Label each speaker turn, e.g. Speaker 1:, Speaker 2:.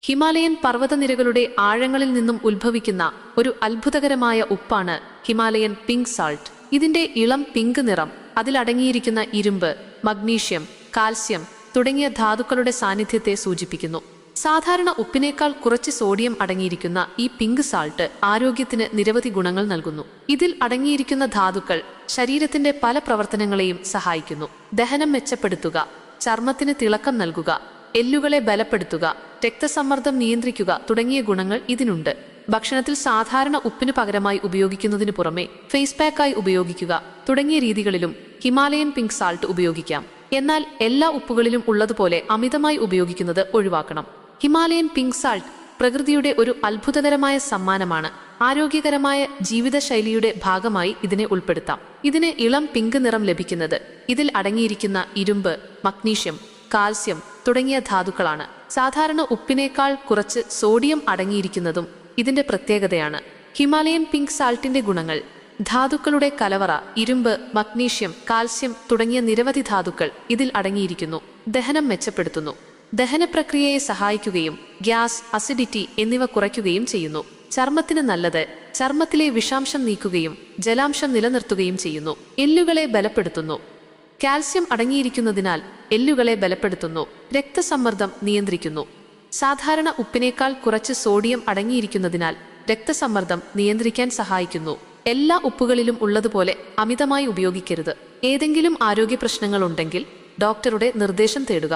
Speaker 1: Himalayan പർവ്വതനിരകളുടെ ആഴങ്ങളിൽ നിന്നും ഉത്ഭവിക്കുന്ന ഒരു അത്ഭുതകരമായ ഉപ്പാണ് ഹിമാലയൻ പിങ്ക് സാൾട്ട്. ഇതിന്റെ ഇളം പിങ്ക് നിറം അതിലടങ്ങിയിരിക്കുന്ന ഇരുമ്പ്, മഗ്നീഷ്യം, കാൽസ്യം തുടങ്ങിയ ധാതുക്കളുടെ സാന്നിധ്യത്തെ സൂചിപ്പിക്കുന്നു. സാധാരണ ഉപ്പിനേക്കാൾ കുറച്ച് സോഡിയം അടങ്ങിയിരിക്കുന്ന ഈ പിങ്ക് സാൾട്ട് ആരോഗ്യത്തിന് നിരവധി ഗുണങ്ങൾ നൽകുന്നു. ഇതിൽ അടങ്ങിയിരിക്കുന്ന ധാതുക്കൾ ശരീരത്തിന്റെ പല പ്രവർത്തനങ്ങളെയും സഹായിക്കുന്നു. ദഹനം മെച്ചപ്പെടുത്തുക, ചർമ്മത്തിന് തിളക്കം നൽകുക, എല്ലുകളെ ബലപ്പെടുത്തുക, രക്തസമ്മർദ്ദം നിയന്ത്രിക്കുക തുടങ്ങിയ ഗുണങ്ങൾ ഇതിനുണ്ട്. ഭക്ഷണത്തിൽ സാധാരണ ഉപ്പിന് പകരമായി ഉപയോഗിക്കുന്നതിന് പുറമെ ഫേസ് പാക്കായി ഉപയോഗിക്കുക തുടങ്ങിയ രീതികളിലും ഹിമാലയൻ പിങ്ക് സാൾട്ട് ഉപയോഗിക്കാം. എന്നാൽ എല്ലാ ഉപ്പുകളിലും ഉള്ളതുപോലെ അമിതമായി ഉപയോഗിക്കുന്നത് ഒഴിവാക്കണം. ഹിമാലയൻ പിങ്ക് സാൾട്ട് പ്രകൃതിയുടെ ഒരു അത്ഭുതകരമായ സമ്മാനമാണ്. ആരോഗ്യകരമായ ജീവിതശൈലിയുടെ ഭാഗമായി ഇതിനെ ഉൾപ്പെടുത്താം. ഇതിന് ഇളം പിങ്ക് നിറം ലഭിക്കുന്നത് ഇതിൽ അടങ്ങിയിരിക്കുന്ന ഇരുമ്പ്, മഗ്നീഷ്യം, കാൽസ്യം തുടങ്ങിയ ധാതുക്കളാണ്. സാധാരണ ഉപ്പിനേക്കാൾ കുറച്ച് സോഡിയം അടങ്ങിയിരിക്കുന്നതും ഇതിന്റെ പ്രത്യേകതയാണ്. ഹിമാലയൻ പിങ്ക് സാൾട്ടിന്റെ ഗുണങ്ങൾ: ധാതുക്കളുടെ കലവറ, ഇരുമ്പ്, മഗ്നീഷ്യം, കാൽസ്യം തുടങ്ങിയ നിരവധി ധാതുക്കൾ ഇതിൽ അടങ്ങിയിരിക്കുന്നു. ദഹനം മെച്ചപ്പെടുത്തുന്നു, ദഹനപ്രക്രിയയെ സഹായിക്കുകയും ഗ്യാസ്, അസിഡിറ്റി എന്നിവ കുറയ്ക്കുകയും ചെയ്യുന്നു. ചർമ്മത്തിന് നല്ലത്, ചർമ്മത്തിലെ വിഷാംശം നീക്കുകയും ജലാംശം നിലനിർത്തുകയും ചെയ്യുന്നു. എല്ലുകളെ ബലപ്പെടുത്തുന്നു, കാൽസ്യം അടങ്ങിയിരിക്കുന്നതിനാൽ എല്ലുകളെ ബലപ്പെടുത്തുന്നു. രക്തസമ്മർദ്ദം നിയന്ത്രിക്കുന്നു, സാധാരണ ഉപ്പിനേക്കാൾ കുറച്ച് സോഡിയം അടങ്ങിയിരിക്കുന്നതിനാൽ രക്തസമ്മർദ്ദം നിയന്ത്രിക്കാൻ സഹായിക്കുന്നു. എല്ലാ ഉപ്പുകളിലും ഉള്ളതുപോലെ അമിതമായി ഉപയോഗിക്കരുത്. ഏതെങ്കിലും ആരോഗ്യ പ്രശ്നങ്ങളുണ്ടെങ്കിൽ ഡോക്ടറുടെ നിർദ്ദേശം തേടുക.